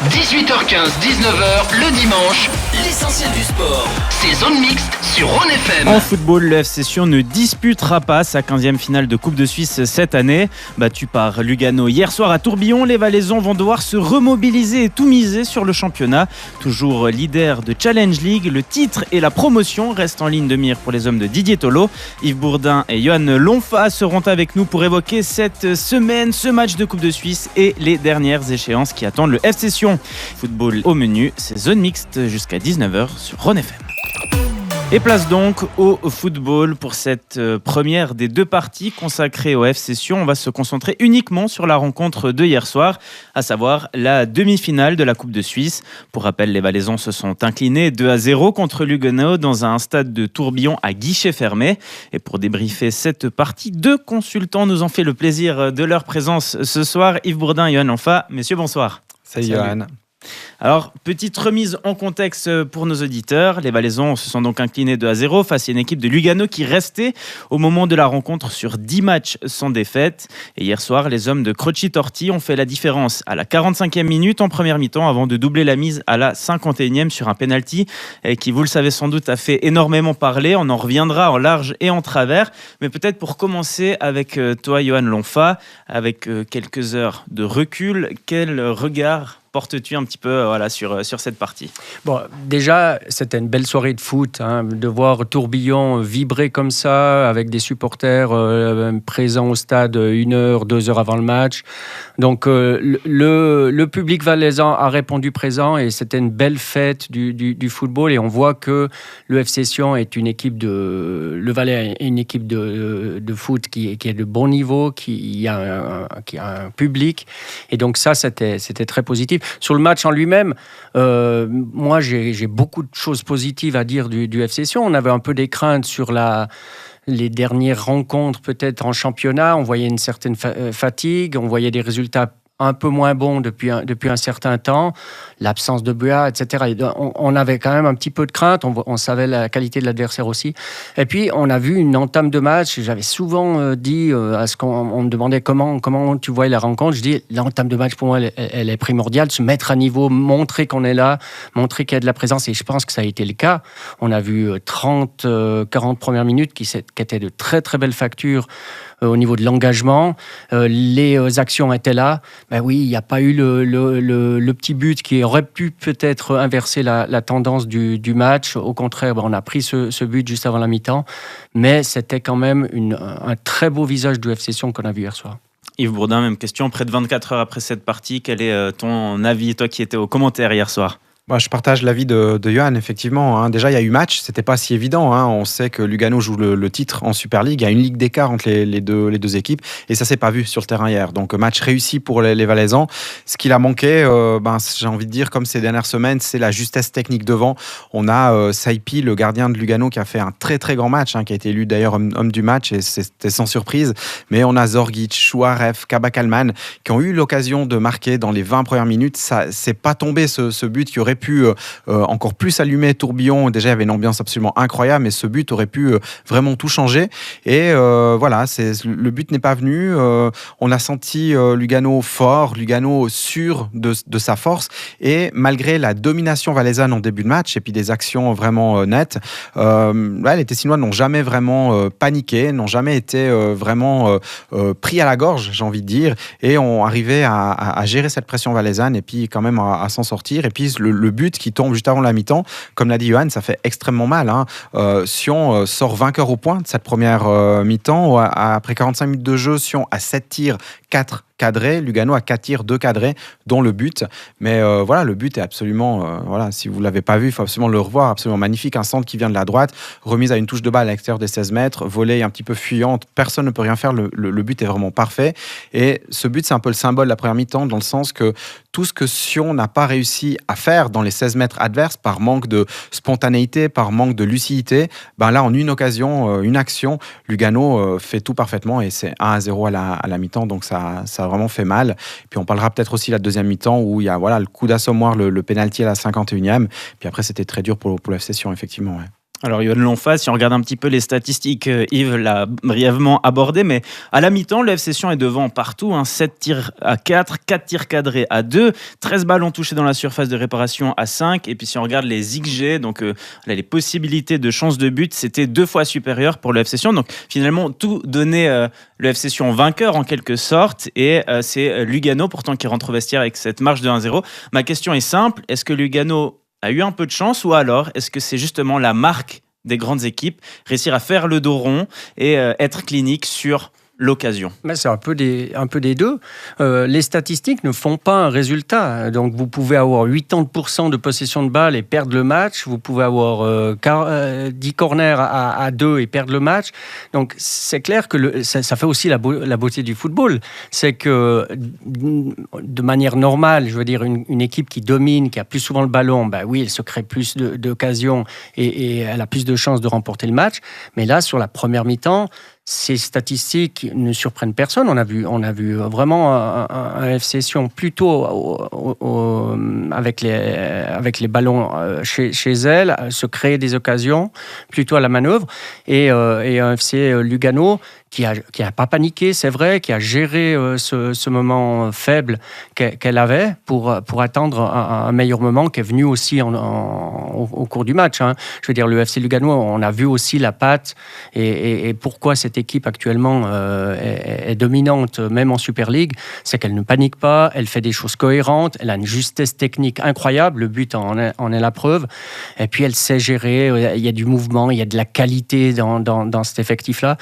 18h15, 19h, le dimanche, l'essentiel du sport. C'est Zone Mixte sur Rhône FM. En football, le FC Sion ne disputera pas sa 15e finale de Coupe de Suisse cette année. Battu par Lugano hier soir à Tourbillon, les Valaisans vont devoir se remobiliser et tout miser sur le championnat. Toujours leader de Challenge League, le titre et la promotion restent en ligne de mire pour les hommes de Didier Tolo. Yves Bourdin et Johan Lonfa seront avec nous pour évoquer cette semaine, ce match de Coupe de Suisse et les dernières échéances qui attendent le FC Sion. Football au menu, c'est Zone Mixte jusqu'à 19h sur Rhône FM. Et place donc au football pour cette première des deux parties consacrées au FC Sion. On va se concentrer uniquement sur la rencontre de hier soir, à savoir la demi-finale de la Coupe de Suisse. Pour rappel, les Valaisans se sont inclinés 2-0 contre Lugano dans un stade de Tourbillon à guichet fermé. Et pour débriefer cette partie, deux consultants nous ont fait le plaisir de leur présence ce soir. Yves Bourdin et Johan Lonfa. Messieurs, bonsoir. Salut Johan. Alors, petite remise en contexte pour nos auditeurs. Les Valaisans se sont donc inclinés 2-0 face à une équipe de Lugano qui restait au moment de la rencontre sur 10 matchs sans défaite. Et hier soir, les hommes de Croci Torti ont fait la différence à la 45e minute en première mi-temps avant de doubler la mise à la 51e sur un penalty qui, vous le savez sans doute, a fait énormément parler. On en reviendra en large et en travers. Mais peut-être pour commencer avec toi, Johan Lonfa, avec quelques heures de recul, quel regard portes-tu un petit peu sur cette partie? Bon, déjà, c'était une belle soirée de foot, de voir Tourbillon vibrer comme ça, avec des supporters présents au stade 1 heure, 2 heures avant le match. Donc, le public valaisan a répondu présent et c'était une belle fête du football. Et on voit que le FC Sion est une équipe le Valais est une équipe de foot qui est de bon niveau, qui a un public. Et donc ça, c'était très positif. Sur le match en lui-même, moi, j'ai beaucoup de choses positives à dire du FC Sion. On avait un peu des craintes sur les dernières rencontres, peut-être en championnat. On voyait une certaine fatigue, on voyait des résultats un peu moins bons depuis un certain temps, l'absence de Buat, etc. On avait quand même un petit peu de crainte, on savait la qualité de l'adversaire aussi. Et puis, on a vu une entame de match. J'avais souvent dit, à ce qu'on me demandait comment tu voyais la rencontre, je dis, l'entame de match, pour moi, elle est primordiale, se mettre à niveau, montrer qu'on est là, montrer qu'il y a de la présence, et je pense que ça a été le cas. On a vu 40 premières minutes qui étaient de très, très belles factures au niveau de l'engagement. Les actions étaient là. Ben oui, il n'y a pas eu le petit but qui aurait pu peut-être inverser la tendance du match. Au contraire, on a pris ce but juste avant la mi-temps. Mais c'était quand même un très beau visage du FC Sion qu'on a vu hier soir. Yves Bourdin, même question. Près de 24 heures après cette partie, quel est ton avis, toi qui étais au commentaire hier soir? Moi, je partage l'avis de Johan, effectivement. Déjà, il y a eu match, c'était pas si évident. On sait que Lugano joue le titre en Super League. Il y a une ligue d'écart entre les deux équipes et ça s'est pas vu sur le terrain hier. Donc, match réussi pour les Valaisans. Ce qu'il a manqué, j'ai envie de dire, comme ces dernières semaines, c'est la justesse technique devant. On a Saipi, le gardien de Lugano, qui a fait un très très grand match, qui a été élu d'ailleurs homme du match et c'était sans surprise. Mais on a Zorgic, Chouaref, Kabakalman qui ont eu l'occasion de marquer dans les 20 premières minutes. Ça c'est pas tombé ce but qui aurait pu encore plus allumer Tourbillon. Déjà, il y avait une ambiance absolument incroyable, mais ce but aurait pu vraiment tout changer. Et le but n'est pas venu. On a senti Lugano fort, Lugano sûr de sa force. Et malgré la domination valaisane en début de match, et puis des actions vraiment nettes, les Tessinois n'ont jamais vraiment paniqué, n'ont jamais été vraiment pris à la gorge, j'ai envie de dire, et ont arrivé à gérer cette pression valaisane et puis quand même à s'en sortir. Et puis le but qui tombe juste avant la mi-temps, comme l'a dit Johan, ça fait extrêmement mal. Sion sort vainqueur au point de cette première mi-temps. Après 45 minutes de jeu, Sion a 7 tirs, 4 cadrés. Lugano a 4 tirs, 2 cadrés, dont le but. Mais le but est absolument... si vous ne l'avez pas vu, il faut absolument le revoir. Absolument magnifique. Un centre qui vient de la droite, remise à une touche de balle à l'extérieur des 16 mètres, volée un petit peu fuyante. Personne ne peut rien faire. Le but est vraiment parfait. Et ce but, c'est un peu le symbole de la première mi-temps, dans le sens que tout ce que Sion n'a pas réussi à faire dans les 16 mètres adverses, par manque de spontanéité, par manque de lucidité, là, en une occasion, une action, Lugano fait tout parfaitement et c'est 1-0 à la mi-temps. Donc ça a vraiment fait mal. Puis on parlera peut-être aussi de la deuxième mi-temps où il y a le coup d'assommoir, le pénalty à la 51e. Puis après, c'était très dur pour le FC Sion, effectivement. Ouais. Alors, Yoann Lonfa, si on regarde un petit peu les statistiques, Yves l'a brièvement abordé, mais à la mi-temps, le FC Sion est devant partout. 7 tirs à 4, 4 tirs cadrés à 2, 13 ballons touchés dans la surface de réparation à 5. Et puis, si on regarde les XG, donc les possibilités de chance de but, c'était 2 fois supérieur pour le FC Sion. Donc, finalement, tout donnait le FC Sion vainqueur en quelque sorte. Et c'est Lugano, pourtant, qui rentre au vestiaire avec cette marge de 1-0. Ma question est simple. Est-ce que Lugano a eu un peu de chance ou alors est-ce que c'est justement la marque des grandes équipes, réussir à faire le dos rond et être clinique sur l'occasion? Mais c'est un peu des deux. Les statistiques ne font pas un résultat. Donc vous pouvez avoir 80% de possession de balle et perdre le match. Vous pouvez avoir 10 corners à 2 et perdre le match. Donc c'est clair que ça fait aussi la beauté du football. C'est que de manière normale, je veux dire, une équipe qui domine, qui a plus souvent le ballon, ben oui, elle se crée plus d'occasions et elle a plus de chances de remporter le match. Mais là, sur la première mi-temps, ces statistiques ne surprennent personne. On a vu vraiment un FC Sion plutôt avec les ballons chez elle, se créer des occasions, plutôt à la manœuvre, et un FC Lugano qui a pas paniqué, c'est vrai, qui a géré ce moment faible qu'elle avait pour attendre un meilleur moment qui est venu aussi au cours du match. Je veux dire, le FC Lugano, on a vu aussi la patte et pourquoi cette équipe actuellement est dominante, même en Super League, c'est qu'elle ne panique pas, elle fait des choses cohérentes, elle a une justesse technique incroyable, le but en est la preuve, et puis elle sait gérer, il y a du mouvement, il y a de la qualité dans cet effectif-là,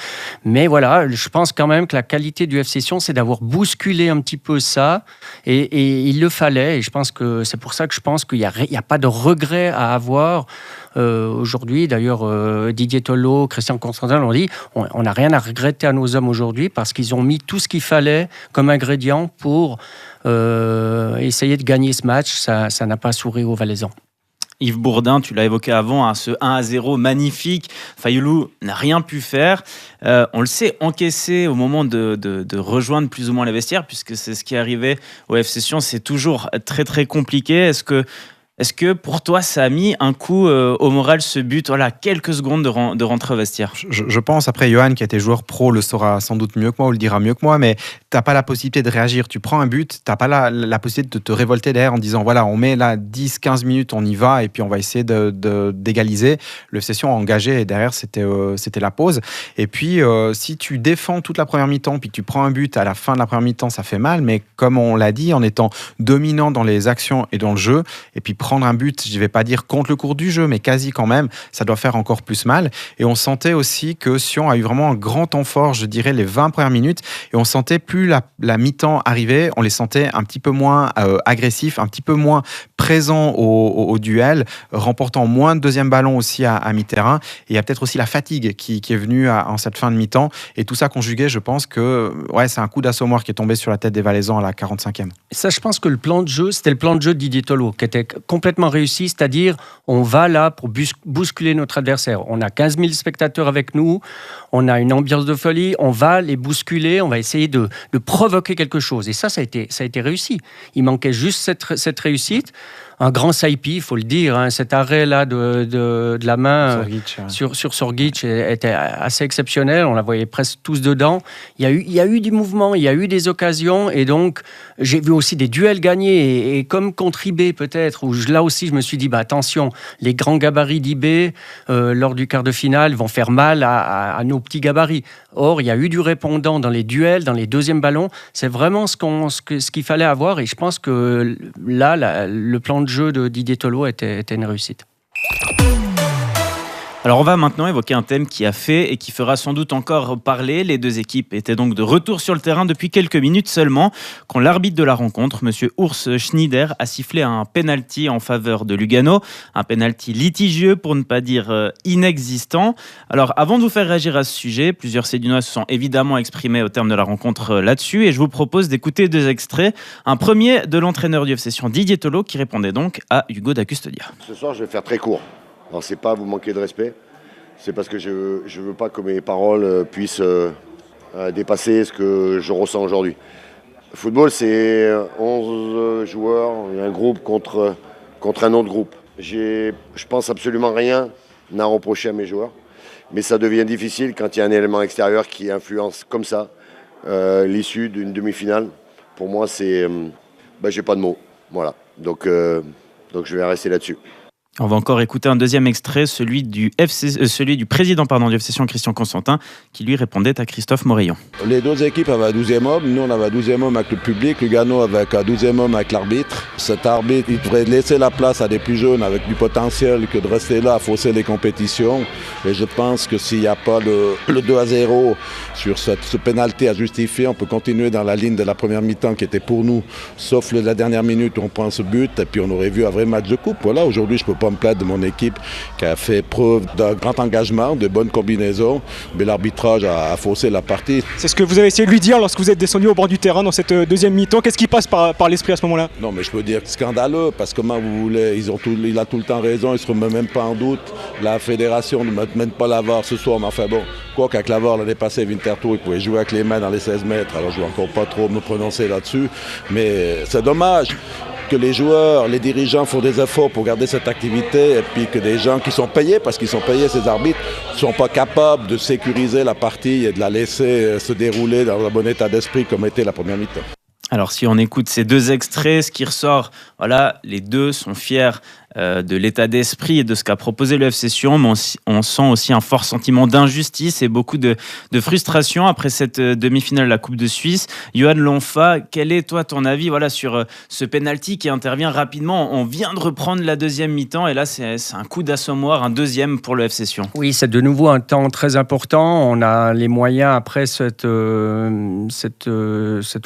mais voilà, je pense quand même que la qualité du FC Sion, c'est d'avoir bousculé un petit peu ça, et il le fallait, et je pense que c'est pour ça que je pense qu'il n'y a pas de regret à avoir aujourd'hui. D'ailleurs, Didier Tolo, Christian Constantin l'ont dit, on n'a rien à regretter à nos hommes aujourd'hui parce qu'ils ont mis tout ce qu'il fallait comme ingrédient pour essayer de gagner ce match. Ça n'a pas souri aux Valaisans. Yves Bourdin, tu l'as évoqué avant, ce 1-0 magnifique. Fayoulou n'a rien pu faire. On le sait, encaissé au moment de rejoindre plus ou moins les vestiaires, puisque c'est ce qui est arrivé au FC Sion, c'est toujours très très compliqué. Est-ce que pour toi, ça a mis un coup au moral, ce but, quelques secondes de rentrer au vestiaire? Je pense, après Yoann, qui a été joueur pro, le saura sans doute mieux que moi, ou le dira mieux que moi, mais tu n'as pas la possibilité de réagir. Tu prends un but, tu n'as pas la possibilité de te révolter derrière en disant, voilà, on met là 10-15 minutes, on y va, et puis on va essayer d'égaliser. Le session engagé, et derrière, c'était la pause. Et puis, si tu défends toute la première mi-temps, puis que tu prends un but à la fin de la première mi-temps, ça fait mal, mais comme on l'a dit, en étant dominant dans les actions et dans le jeu, et puis prendre un but, je ne vais pas dire contre le cours du jeu, mais quasi quand même, ça doit faire encore plus mal. Et on sentait aussi que Sion a eu vraiment un grand temps fort, je dirais, les 20 premières minutes. Et on sentait plus la mi-temps arriver, on les sentait un petit peu moins agressifs, un petit peu moins présents au duel, remportant moins de deuxième ballon aussi à mi-terrain. Et il y a peut-être aussi la fatigue qui est venue en cette fin de mi-temps. Et tout ça conjugué, je pense que c'est un coup d'assommoir qui est tombé sur la tête des Valaisans à la 45e. Ça, je pense que le plan de jeu, c'était le plan de jeu de Didier Tolo, qui était complètement réussi, c'est-à-dire on va là pour bousculer notre adversaire. On a 15 000 spectateurs avec nous, on a une ambiance de folie, on va les bousculer, on va essayer de provoquer quelque chose. Et ça a été réussi. Il manquait juste cette réussite. Un grand Saipi, il faut le dire, cet arrêt-là de la main sur Sorgic était assez exceptionnel. On la voyait presque tous dedans. Il y a eu du mouvement, il y a eu des occasions. Et donc, j'ai vu aussi des duels gagnés. Et comme contre IB, peut-être, où là aussi, je me suis dit, attention, les grands gabarits d'IB, lors du quart de finale, vont faire mal à nos petits gabarits. Or, il y a eu du répondant dans les duels, dans les deuxièmes ballons. C'est vraiment ce qu'il fallait avoir. Et je pense que là, le plan de jeu de Didier Tolo était une réussite. Alors on va maintenant évoquer un thème qui a fait et qui fera sans doute encore parler. Les deux équipes étaient donc de retour sur le terrain depuis quelques minutes seulement quand l'arbitre de la rencontre, monsieur Urs Schneider, a sifflé un penalty en faveur de Lugano. Un penalty litigieux pour ne pas dire inexistant. Alors avant de vous faire réagir à ce sujet, plusieurs Sédunois se sont évidemment exprimés au terme de la rencontre là-dessus et je vous propose d'écouter deux extraits. Un premier de l'entraîneur du FC Sion, Didier Tolo, qui répondait donc à Hugo da Custodia. Ce soir, je vais faire très court. Alors, c'est pas vous manquer de respect, c'est parce que je veux pas que mes paroles puissent dépasser ce que je ressens aujourd'hui. Le football, c'est 11 joueurs, un groupe contre un autre groupe. Je pense absolument rien à reprocher à mes joueurs. Mais ça devient difficile quand il y a un élément extérieur qui influence comme ça l'issue d'une demi-finale. Pour moi, c'est... j'ai pas de mots. Voilà. Donc je vais rester là-dessus. On va encore écouter un deuxième extrait, celui du président du FC Sion, Christian Constantin, qui lui répondait à Christophe Moreillon. Les deux équipes avaient un 12e homme. Nous, on avait un 12e homme avec le public. Lugano avec un 12e homme avec l'arbitre. Cet arbitre, il devrait laisser la place à des plus jeunes avec du potentiel que de rester là à fausser les compétitions. Et je pense que s'il n'y a pas le 2-0 sur ce pénalty à justifier, on peut continuer dans la ligne de la première mi-temps qui était pour nous, sauf la dernière minute où on prend ce but. Et puis on aurait vu un vrai match de coupe. Voilà, aujourd'hui, je ne peux pas me plaindre de mon équipe qui a fait preuve d'un grand engagement, de bonnes combinaisons, mais l'arbitrage a faussé la partie. C'est ce que vous avez essayé de lui dire lorsque vous êtes descendu au bord du terrain dans cette deuxième mi-temps. Qu'est-ce qui passe par l'esprit à ce moment-là? Non, mais je peux dire scandaleux, parce que comment vous voulez, il a tout le temps raison, il ne se remet même pas en doute. La fédération ne mène pas la VAR ce soir, mais enfin bon, quoi qu'avec la VAR l'année passée, Winterthur, il pouvait jouer avec les mains dans les 16 mètres, alors je ne vais encore pas trop me prononcer là-dessus, mais c'est dommage que les joueurs, les dirigeants font des efforts pour garder cette activité et puis que des gens qui sont payés, parce qu'ils sont payés, ces arbitres, ne sont pas capables de sécuriser la partie et de la laisser se dérouler dans un bon état d'esprit comme était la première mi-temps. Alors si on écoute ces deux extraits, ce qui ressort, voilà, les deux sont fiers de l'état d'esprit et de ce qu'a proposé le FC Sion, mais on sent aussi un fort sentiment d'injustice et beaucoup de frustration après cette demi-finale de la Coupe de Suisse. Johan Lonfa, quel est toi ton avis sur ce penalty qui intervient rapidement? On vient de reprendre la deuxième mi-temps et là c'est un coup d'assommoir, un deuxième pour le FC Sion. Oui, c'est de nouveau un temps très important. On a les moyens après cette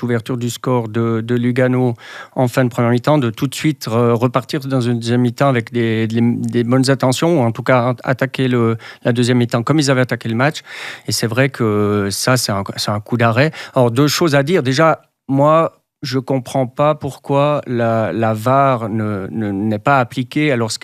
ouverture du score de Lugano en fin de première mi-temps de tout de suite repartir dans une deuxième mi-temps avec des bonnes intentions, ou en tout cas attaquer la deuxième mi-temps comme ils avaient attaqué le match. Et c'est vrai que ça, c'est un coup d'arrêt. Alors, deux choses à dire. Déjà, moi, je ne comprends pas pourquoi la VAR n'est pas appliquée alors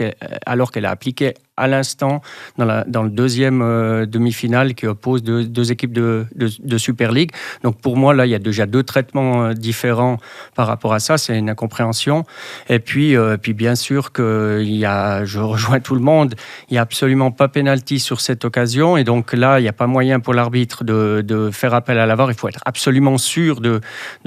qu'elle a appliqué à l'instant dans le deuxième demi-finale qui oppose deux équipes de Super League. Donc pour moi, là, il y a déjà deux traitements différents par rapport à ça. C'est une incompréhension. Et puis bien sûr je rejoins tout le monde, il n'y a absolument pas pénalty sur cette occasion. Et donc là, il n'y a pas moyen pour l'arbitre de faire appel à la VAR. Il faut être absolument sûr de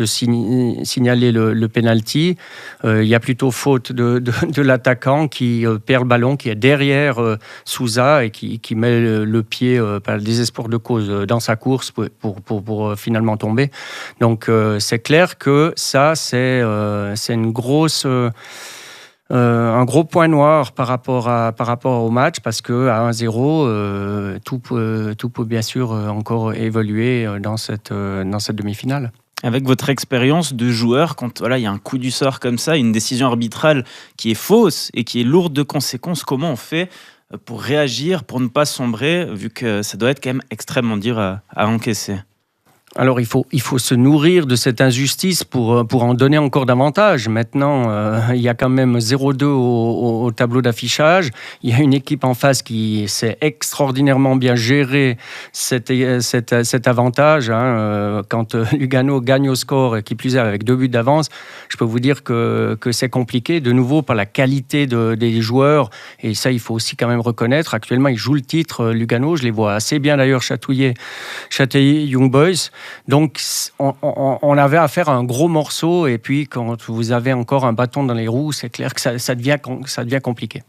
signaler le pénalty. Il y a plutôt faute de l'attaquant qui perd le ballon, qui est derrière Souza et qui met le pied par le désespoir de cause dans sa course pour finalement tomber. Donc c'est clair que ça c'est une grosse un gros point noir par rapport au match, parce que à 1-0 tout peut bien sûr encore évoluer dans cette demi-finale. Avec votre expérience de joueur, quand il y a un coup du sort comme ça, une décision arbitrale qui est fausse et qui est lourde de conséquences, comment on fait pour réagir, pour ne pas sombrer, vu que ça doit être quand même extrêmement dur à encaisser? Alors il faut se nourrir de cette injustice pour en donner encore davantage. Maintenant, il y a quand même 0-2 au tableau d'affichage. Il y a une équipe en face qui sait extraordinairement bien gérer cet avantage. Quand Lugano gagne au score et qui plus est avec 2 buts d'avance, je peux vous dire que c'est compliqué. De nouveau par la qualité des joueurs, et ça il faut aussi quand même reconnaître. Actuellement, ils jouent le titre Lugano. Je les vois assez bien d'ailleurs chatouiller Young Boys. Donc, on avait affaire à un gros morceau, et puis quand vous avez encore un bâton dans les roues, c'est clair que ça devient compliqué.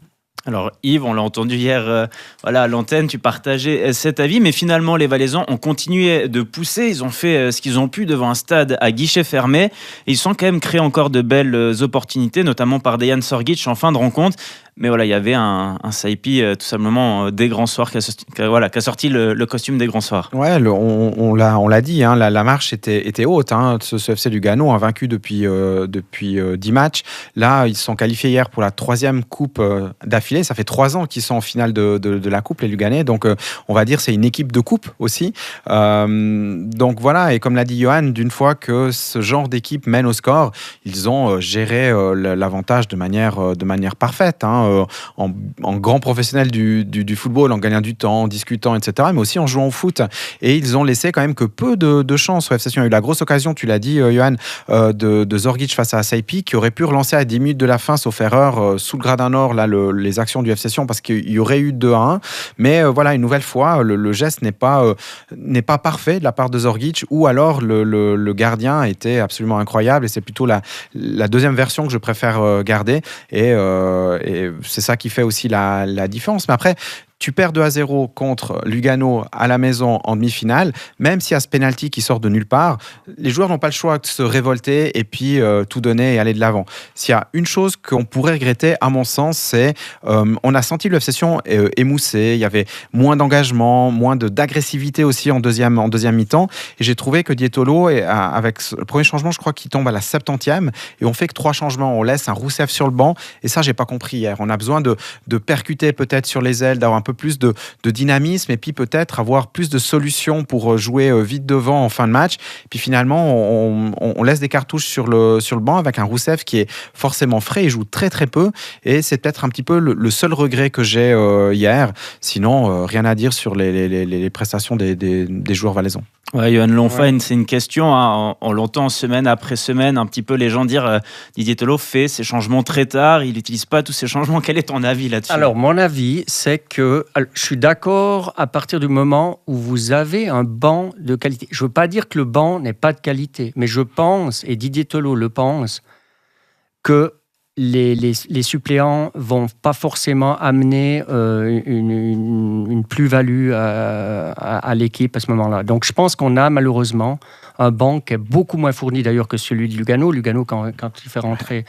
Alors Yves, on l'a entendu hier à l'antenne, tu partageais cet avis, mais finalement les Valaisans ont continué de pousser, ils ont fait ce qu'ils ont pu devant un stade à guichet fermé, et ils ont quand même créé encore de belles opportunités, notamment par Dejan Sorgic en fin de rencontre. Mais il y avait un Saipi tout simplement des grands soirs qui a sorti le costume des grands soirs. Ouais, on l'a dit, la marche était haute. Ce FC Lugano a vaincu depuis 10 matchs. Là, ils se sont qualifiés hier pour la 3e coupe d'affilée. Ça fait 3 ans qu'ils sont en finale de la coupe, les Luganais. Donc, on va dire c'est une équipe de coupe aussi. Donc voilà, et comme l'a dit Johan, d'une fois que ce genre d'équipe mène au score, ils ont géré l'avantage de manière parfaite. En grand professionnel du football, en gagnant du temps, en discutant, etc., mais aussi en jouant au foot. Et ils ont laissé quand même que peu de chance au FC Sion. Il y a eu la grosse occasion, tu l'as dit, Johan, de Zorgic face à Saipi, qui aurait pu relancer à 10 minutes de la fin, sauf erreur, sous le gradin nord, là, les actions du FC Sion parce qu'il y aurait eu 2-1. Mais voilà, une nouvelle fois, le geste n'est pas parfait de la part de Zorgic, ou alors le gardien était absolument incroyable, et c'est plutôt la deuxième version que je préfère garder, et c'est ça qui fait aussi la différence. Mais après, tu perds 2-0 contre Lugano à la maison en demi-finale, même s'il y a ce penalty qui sort de nulle part, les joueurs n'ont pas le choix de se révolter et puis tout donner et aller de l'avant. S'il y a une chose qu'on pourrait regretter, à mon sens, c'est on a senti le FC Sion émoussé, il y avait moins d'engagement, moins d'agressivité aussi en deuxième mi-temps, et j'ai trouvé que Dietolo, avec le premier changement, je crois qu'il tombe à la 70e, et on fait que 3 changements, on laisse un Rousseff sur le banc, et ça, j'ai pas compris hier. On a besoin de percuter peut-être sur les ailes, d'avoir un peu plus de dynamisme, et puis peut-être avoir plus de solutions pour jouer vite devant en fin de match. Puis finalement, on laisse des cartouches sur le banc avec un Rousseff qui est forcément frais, il joue très très peu, et c'est peut-être un petit peu le seul regret que j'ai hier. Sinon, rien à dire sur les prestations des joueurs valaisans. Ouais, Johan Lonfa, c'est une question. Hein. On l'entend semaine après semaine, un petit peu les gens dire Didier Tolo fait ses changements très tard, il n'utilise pas tous ces changements. Quel est ton avis là-dessus ? Alors, mon avis, c'est que je suis d'accord à partir du moment où vous avez un banc de qualité. Je ne veux pas dire que le banc n'est pas de qualité, mais je pense, et Didier Tolo le pense, que les suppléants vont pas forcément amener une plus-value à l'équipe à ce moment-là. Donc, je pense qu'on a malheureusement un banc qui est beaucoup moins fourni d'ailleurs que celui de Lugano. Lugano, quand il fait rentrer,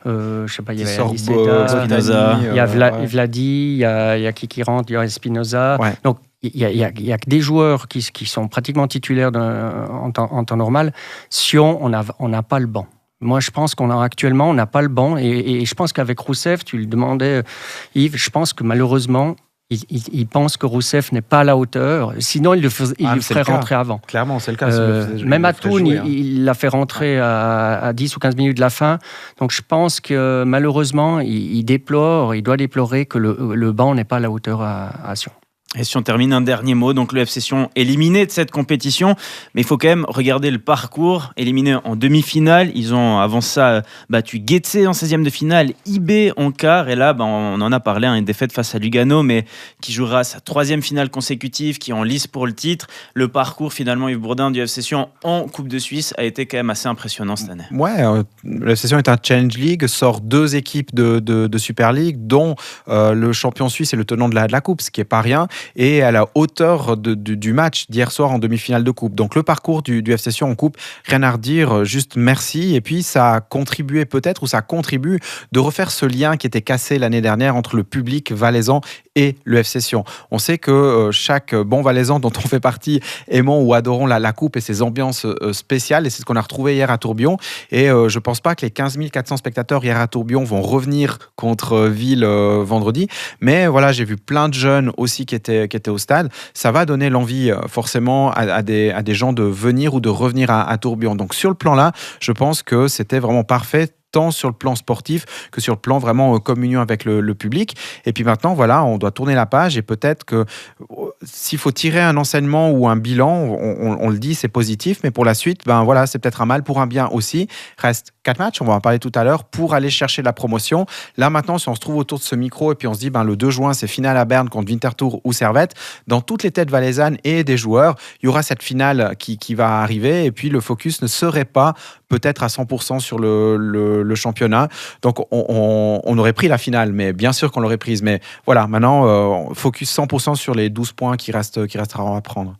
je sais pas, il y avait Spinoza, il y a Vladi, il y a qui rentre, il y a Espinoza. Ouais. Donc, il y a que des joueurs qui sont pratiquement titulaires en temps normal. Sion, on n'a pas le banc. Moi, je pense actuellement, on n'a pas le banc. Et je pense qu'avec Rousseff, tu le demandais, Yves, je pense que malheureusement, il pense que Rousseff n'est pas à la hauteur. Sinon, il le ferait rentrer avant. Clairement, c'est le cas. Même à Thun, il l'a fait rentrer à 10 ou 15 minutes de la fin. Donc, je pense que malheureusement, il doit déplorer que le banc n'est pas à la hauteur à Sion. Et si on termine un dernier mot, donc le FC Sion éliminé de cette compétition, mais il faut quand même regarder le parcours. Éliminé en demi-finale, ils ont avant ça battu Getse en 16e de finale, IB en quart, et là on en a parlé, une défaite face à Lugano, mais qui jouera sa 3e finale consécutive, qui est en lice pour le titre. Le parcours finalement, Yves Bourdin, du FC Sion en Coupe de Suisse a été quand même assez impressionnant cette année. Ouais, le FC Sion est un Challenge League, sort 2 équipes de Super League, dont le champion suisse et le tenant de la Coupe, ce qui n'est pas rien, et à la hauteur du match d'hier soir en demi-finale de Coupe. Donc le parcours du FC Sion en Coupe, rien à redire, juste merci. Et puis ça a contribué peut-être, ou ça contribue de refaire ce lien qui était cassé l'année dernière entre le public valaisan et le FC Sion. On sait que chaque bon valaisan dont on fait partie aimons ou adorons la Coupe et ses ambiances spéciales, et c'est ce qu'on a retrouvé hier à Tourbillon. Et je ne pense pas que les 15 400 spectateurs hier à Tourbillon vont revenir contre Ville vendredi. Mais voilà, j'ai vu plein de jeunes aussi qui étaient au stade. Ça va donner l'envie forcément à des gens de venir ou de revenir à Tourbillon. Donc sur le plan-là, je pense que c'était vraiment parfait, tant sur le plan sportif que sur le plan vraiment communion avec le public. Et puis maintenant, voilà, on doit tourner la page, et peut-être que s'il faut tirer un enseignement ou un bilan, on le dit, c'est positif, mais pour la suite, voilà, c'est peut-être un mal pour un bien aussi. Reste 4 matchs, on va en parler tout à l'heure, pour aller chercher la promotion. Là maintenant, si on se trouve autour de ce micro et puis on se dit le 2 juin, c'est finale à Berne contre Winterthur ou Servette, dans toutes les têtes valaisannes et des joueurs, il y aura cette finale qui va arriver, et puis le focus ne serait pas peut-être à 100% sur le championnat. Donc on aurait pris la finale, mais bien sûr qu'on l'aurait prise. Mais voilà, maintenant, focus 100% sur les 12 points qui restera à prendre.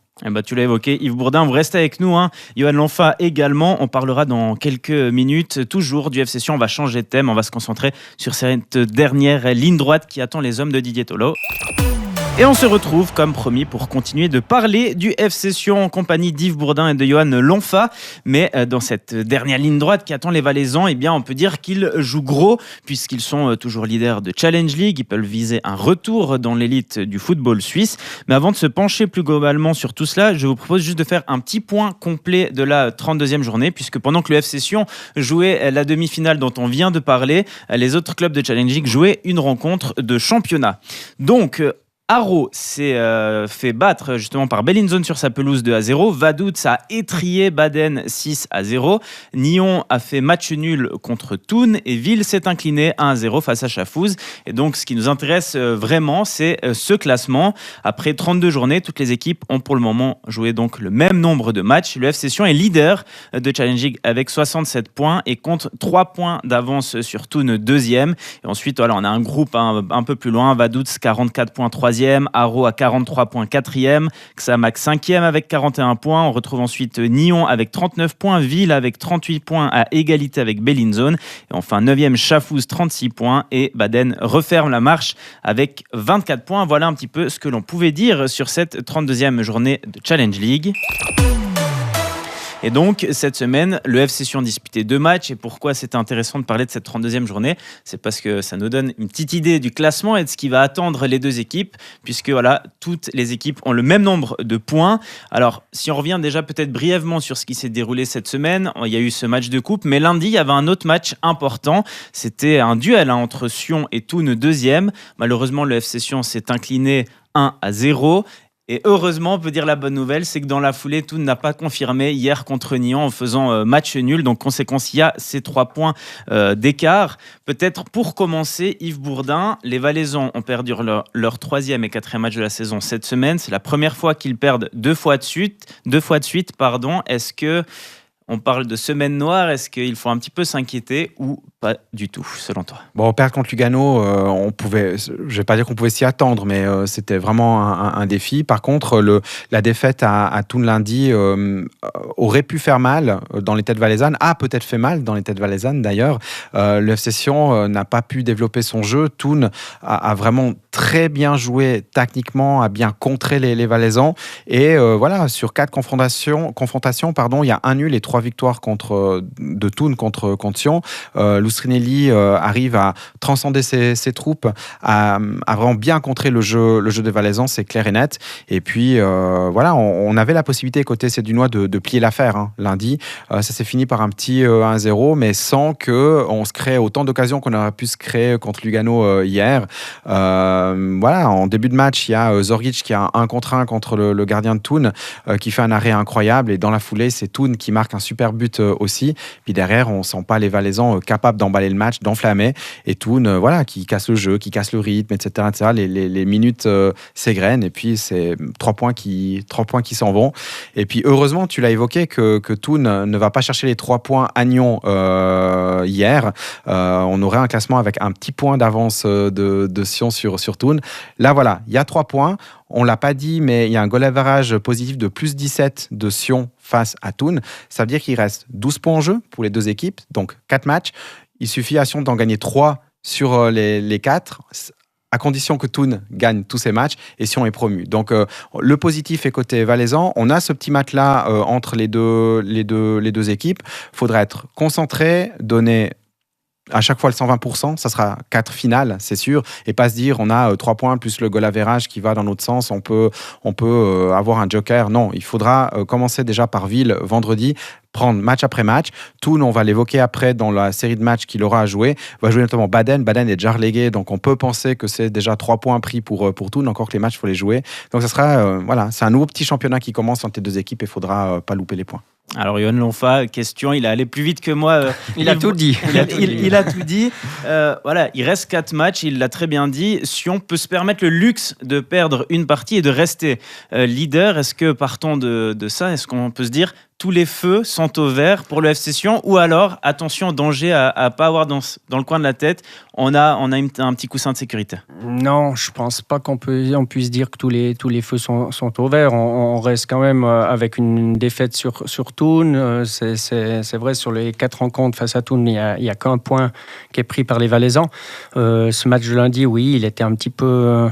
Tu l'as évoqué, Yves Bourdin, vous restez avec nous. Johan Lonfa également. On parlera dans quelques minutes toujours du FC Sion. On va changer de thème. On va se concentrer sur cette dernière ligne droite qui attend les hommes de Didier Tolo. Et on se retrouve, comme promis, pour continuer de parler du FC Sion en compagnie d'Yves Bourdin et de Johan Lonfa. Mais dans cette dernière ligne droite qui attend les Valaisans, on peut dire qu'ils jouent gros, puisqu'ils sont toujours leaders de Challenge League. Ils peuvent viser un retour dans l'élite du football suisse. Mais avant de se pencher plus globalement sur tout cela, je vous propose juste de faire un petit point complet de la 32e journée, puisque pendant que le FC Sion jouait la demi-finale dont on vient de parler, les autres clubs de Challenge League jouaient une rencontre de championnat. Donc, Haro s'est fait battre justement par Bellinzone sur sa pelouse 2-0. Vaduz a étrié Baden 6-0. Nyon a fait match nul contre Thun et Ville s'est incliné 1-0 face à Chafouz. Et donc ce qui nous intéresse vraiment, c'est ce classement. Après 32 journées, toutes les équipes ont pour le moment joué donc le même nombre de matchs. Le FC Sion est leader de Challenge League avec 67 points et compte 3 points d'avance sur Thun deuxième. Et ensuite, voilà, on a un groupe un peu plus loin. Vaduz 44 points troisième. Haro à 43 points 4e, Xamax 5e avec 41 points. On retrouve ensuite Nyon avec 39 points, Ville avec 38 points à égalité avec Bellinzone. Et enfin 9e Chafouz 36 points et Baden referme la marche avec 24 points. Voilà un petit peu ce que l'on pouvait dire sur cette 32e journée de Challenge League. Et donc, cette semaine, le FC Sion disputait 2 matchs. Et pourquoi c'était intéressant de parler de cette 32e journée ? C'est parce que ça nous donne une petite idée du classement et de ce qui va attendre les 2 équipes, puisque voilà, toutes les équipes ont le même nombre de points. Alors, si on revient déjà peut-être brièvement sur ce qui s'est déroulé cette semaine, il y a eu ce match de coupe, mais lundi, il y avait un autre match important. C'était un duel entre Sion et Thun 2e. Malheureusement, le FC Sion s'est incliné 1-0. Et heureusement, on peut dire la bonne nouvelle, c'est que dans la foulée, Thun n'a pas confirmé hier contre Nyon en faisant match nul. Donc, conséquence, il y a ces 3 points d'écart. Peut-être pour commencer, Yves Bourdin, les Valaisans ont perdu leur 3e et 4e match de la saison cette semaine. C'est la première fois qu'ils perdent 2 fois de suite. Est-ce que on parle de semaine noire, est-ce qu'il faut un petit peu s'inquiéter ou pas du tout, selon toi ? Bon, perdre contre Lugano, je vais pas dire qu'on pouvait s'y attendre, mais c'était vraiment un défi. Par contre, la défaite à Thun lundi aurait pu faire mal dans les têtes valaisannes, a peut-être fait mal dans les têtes valaisannes d'ailleurs. Le FC Sion n'a pas pu développer son jeu. Thun a vraiment très bien joué tactiquement, a bien contré les Valaisans. Et voilà, sur 4 confrontations, il y a un nul et 3 victoires de Thun contre Sion. Lustrinelli arrive à transcender ses troupes, à vraiment bien contrer le jeu des Valaisans, c'est clair et net. Et puis voilà, on avait la possibilité côté Cédunois de plier l'affaire lundi. Ça s'est fini par un petit 1-0, mais sans qu'on se crée autant d'occasions qu'on aurait pu se créer contre Lugano hier. Voilà, en début de match, il y a Zorgic qui a un contre 1 contre le gardien de Thun, qui fait un arrêt incroyable. Et dans la foulée, c'est Thun qui marque un super but aussi. Puis derrière, on sent pas les Valaisans capables d'emballer le match, d'enflammer. Et Thun, voilà, qui casse le jeu, qui casse le rythme, etc. Les minutes s'égrènent. Et puis, c'est 3 points qui s'en vont. Et puis, heureusement, tu l'as évoqué, que Thun ne va pas chercher les 3 points à Nyon hier. On aurait un classement avec un petit point d'avance de Sion sur Thun. Là, voilà, il y a 3 points. On ne l'a pas dit, mais il y a un goal average positif de plus 17 de Sion face à Thun. Ça veut dire qu'il reste 12 points en jeu pour les 2 équipes, donc 4 matchs. Il suffit à Sion d'en gagner 3 sur les 4, à condition que Thun gagne tous ses matchs et Sion est promu. Donc le positif est côté valaisan. On a ce petit match-là entre les deux équipes. Il faudra être concentré, donner à chaque fois le 120%, ça sera 4 finales, c'est sûr, et pas se dire on a 3 points plus le goal average qui va dans l'autre sens, on peut avoir un joker. Non, il faudra commencer déjà par Ville vendredi, prendre match après match. Thun, on va l'évoquer après dans la série de matchs qu'il aura à jouer. Il va jouer notamment Baden. Baden est déjà relégué, donc on peut penser que c'est déjà 3 points pris pour Thun, encore que les matchs, il faut les jouer. Donc ça sera, voilà, c'est un nouveau petit championnat qui commence entre les 2 équipes et il ne faudra pas louper les points. Alors Yohan Lonfa, question, il a allé plus vite que moi. Il a tout dit. Il a tout dit. Voilà, il reste 4 matchs, il l'a très bien dit. Sion peut se permettre le luxe de perdre une partie et de rester leader. Est-ce que, partant de ça, est-ce qu'on peut se dire tous les feux sont au vert pour le FC Sion, ou alors, attention, danger à pas avoir dans le coin de la tête, on a un petit coussin de sécurité? Non, je pense pas qu'on puisse dire que tous les feux sont au vert. On reste quand même avec une défaite sur Thun. C'est vrai, sur les 4 rencontres face à Thun, il y a qu'un point qui est pris par les Valaisans. Ce match de lundi, oui, il était un petit peu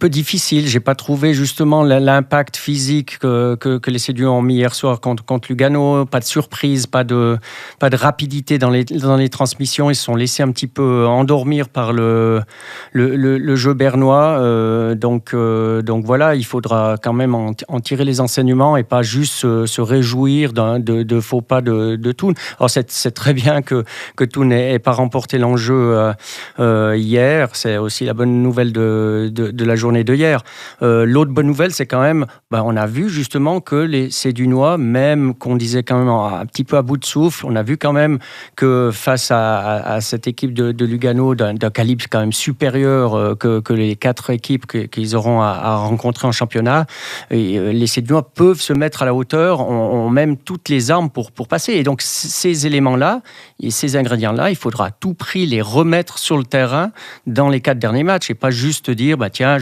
difficile. J'ai pas trouvé justement l'impact physique que les Cédunois ont mis hier soir contre Lugano. Pas de surprise, pas de rapidité dans les transmissions. Ils se sont laissés un petit peu endormir par le jeu bernois. Donc voilà, il faudra quand même en tirer les enseignements et pas juste se réjouir de faux pas de Thun. Alors c'est très bien que Thun n'ait pas remporté l'enjeu hier. C'est aussi la bonne nouvelle de de la journée de hier. L'autre bonne nouvelle, c'est quand même, on a vu justement que les Sédunois, même qu'on disait quand même un petit peu à bout de souffle, on a vu quand même que face à cette équipe de Lugano d'un calibre quand même supérieur que les 4 équipes qu'ils auront à rencontrer en championnat, les Sédunois peuvent se mettre à la hauteur, ont même toutes les armes pour passer. Et donc ces éléments-là, et ces ingrédients-là, il faudra à tout prix les remettre sur le terrain dans les 4 derniers matchs et pas juste dire tiens,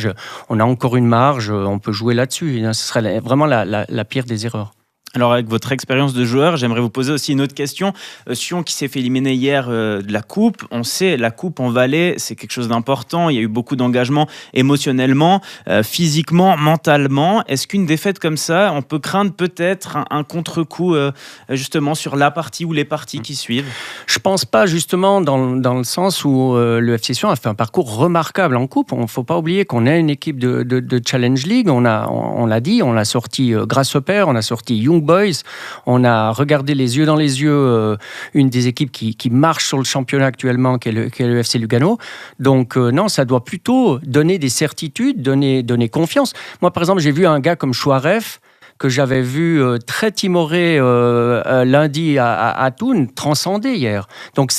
on a encore une marge, on peut jouer là-dessus. Ce serait vraiment la pire des erreurs. Alors avec votre expérience de joueur, j'aimerais vous poser aussi une autre question. Sion qui s'est fait éliminer hier de la Coupe, on sait la Coupe en Valais, c'est quelque chose d'important, il y a eu beaucoup d'engagement émotionnellement, physiquement, mentalement. Est-ce qu'une défaite comme ça, on peut craindre peut-être un contre-coup justement sur la partie ou les parties qui suivent ? Je pense pas justement dans le sens où le FC Sion a fait un parcours remarquable en Coupe. Il ne faut pas oublier qu'on est une équipe de Challenge League, on l'a dit, on l'a sorti Grasshopper, on a sorti Young Boys, on a regardé les yeux dans les yeux une des équipes qui marche sur le championnat actuellement, qui est le FC Lugano. Donc non, ça doit plutôt donner des certitudes, donner confiance. Moi, par exemple, j'ai vu un gars comme Chouaref, que j'avais vu très timoré lundi à Thun, transcender hier. Donc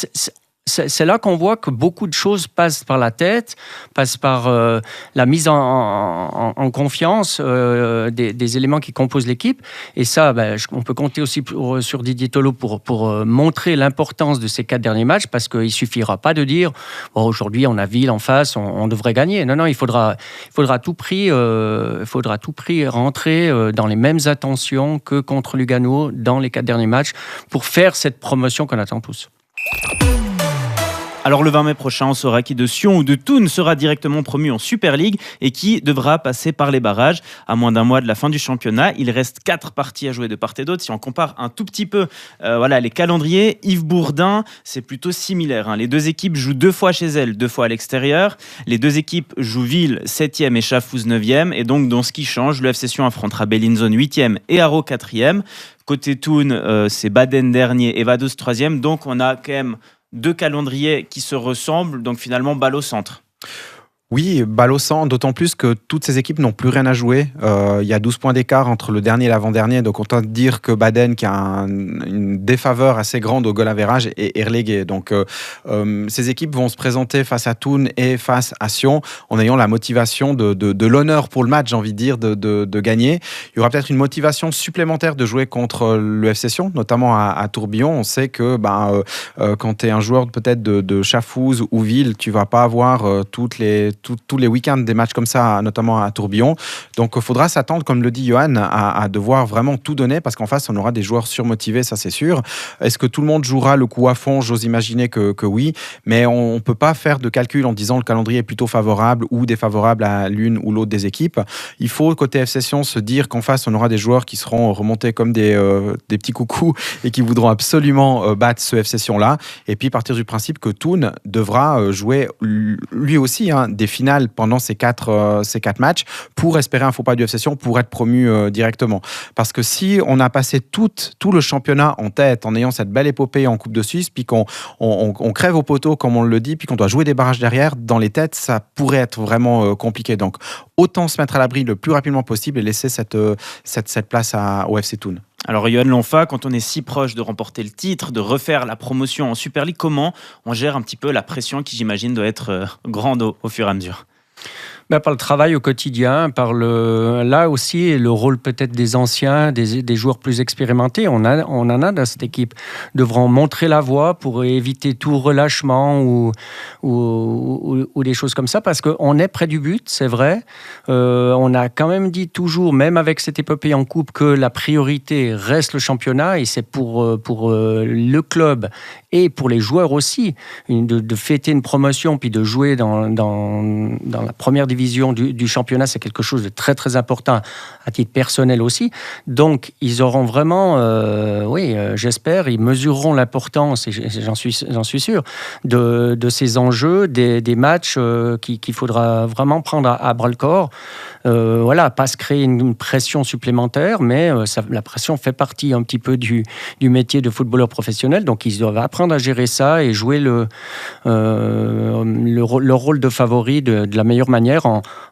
c'est là qu'on voit que beaucoup de choses passent par la tête, passent par la mise en confiance des éléments qui composent l'équipe. Et ça, on peut compter aussi sur Didier Tolo pour montrer l'importance de ces 4 derniers matchs, parce qu'il ne suffira pas de dire aujourd'hui on a Ville en face, on devrait gagner. Non, il faudra à tout prix rentrer dans les mêmes attentions que contre Lugano dans les 4 derniers matchs pour faire cette promotion qu'on attend tous. Alors le 20 mai prochain, on saura qui de Sion ou de Thun sera directement promu en Super League et qui devra passer par les barrages. À moins d'un mois de la fin du championnat, il reste 4 parties à jouer de part et d'autre. Si on compare un tout petit peu les calendriers, Yves Bourdin, c'est plutôt similaire. Les 2 équipes jouent 2 fois chez elles, 2 fois à l'extérieur. Les 2 équipes jouent Ville 7e et Chafouz 9e. Et donc dans ce qui change, le FC Sion affrontera Bellinzone 8e et Haro 4e. Côté Thun, c'est Baden dernier et Vaduz 3e. Donc on a quand même 2 calendriers qui se ressemblent, donc finalement balle au centre. Oui, balle au centre, d'autant plus que toutes ces équipes n'ont plus rien à jouer. Il y a 12 points d'écart entre le dernier et l'avant-dernier, donc on tente de dire que Baden, qui a une défaveur assez grande au goal average, est relégué. Donc ces équipes vont se présenter face à Thun et face à Sion en ayant la motivation de l'honneur pour le match, j'ai envie de dire, de gagner. Il y aura peut-être une motivation supplémentaire de jouer contre le FC Sion, notamment à Tourbillon. On sait que quand tu es un joueur peut-être de Chafouz ou Ville, tu vas pas avoir tous les week-ends des matchs comme ça, notamment à Tourbillon. Donc il faudra s'attendre, comme le dit Johan, à devoir vraiment tout donner, parce qu'en face on aura des joueurs surmotivés, ça c'est sûr. Est-ce que tout le monde jouera le coup à fond ? J'ose imaginer que oui, mais on ne peut pas faire de calcul en disant le calendrier est plutôt favorable ou défavorable à l'une ou l'autre des équipes. Il faut, côté FC Sion, se dire qu'en face on aura des joueurs qui seront remontés comme des petits coucous et qui voudront absolument battre ce FC Sion là, et puis partir du principe que Thun devra jouer lui aussi des finales pendant ces 4 matchs pour espérer un faux pas du FC Sion pour être promu directement. Parce que si on a passé tout le championnat en tête en ayant cette belle épopée en Coupe de Suisse, puis qu'on crève au poteau comme on le dit, puis qu'on doit jouer des barrages derrière, dans les têtes, ça pourrait être vraiment compliqué. Donc autant se mettre à l'abri le plus rapidement possible et laisser cette place au FC Thun. Alors Yohan Lonfa, quand on est si proche de remporter le titre, de refaire la promotion en Super League, comment on gère un petit peu la pression qui, j'imagine, doit être grande au fur et à mesure ? Par le travail au quotidien, là aussi le rôle peut-être des anciens, des joueurs plus expérimentés, on en a dans cette équipe, devront montrer la voie pour éviter tout relâchement ou des choses comme ça, parce qu'on est près du but, c'est vrai. On a quand même dit toujours, même avec cette épopée en coupe, que la priorité reste le championnat, et c'est pour le club et pour les joueurs aussi, de fêter une promotion puis de jouer dans la première division du championnat, c'est quelque chose de très très important à titre personnel aussi. Donc ils auront vraiment, j'espère, ils mesureront l'importance, et j'en suis sûr, de ces enjeux, des matchs qu'il faudra vraiment prendre à bras le corps. Pas se créer une pression supplémentaire, mais la pression fait partie un petit peu du métier de footballeur professionnel, donc ils doivent apprendre apprendre à gérer ça et jouer leur rôle de favori de la meilleure manière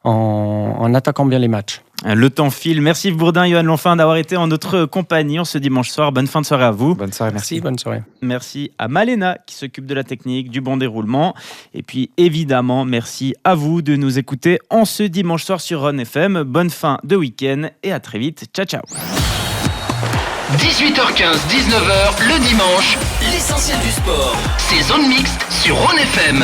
en attaquant bien les matchs. Le temps file. Merci Yves Bourdin, Johan Lonfin d'avoir été en notre compagnie ce dimanche soir. Bonne fin de soirée à vous. Bonne soirée, merci. Bonne soirée. Merci à Malena qui s'occupe de la technique, du bon déroulement. Et puis évidemment, merci à vous de nous écouter en ce dimanche soir sur Run FM. Bonne fin de week-end et à très vite. Ciao, ciao. 18h15, 19h, le dimanche, l'essentiel du sport. C'est Zone Mixte sur Run FM.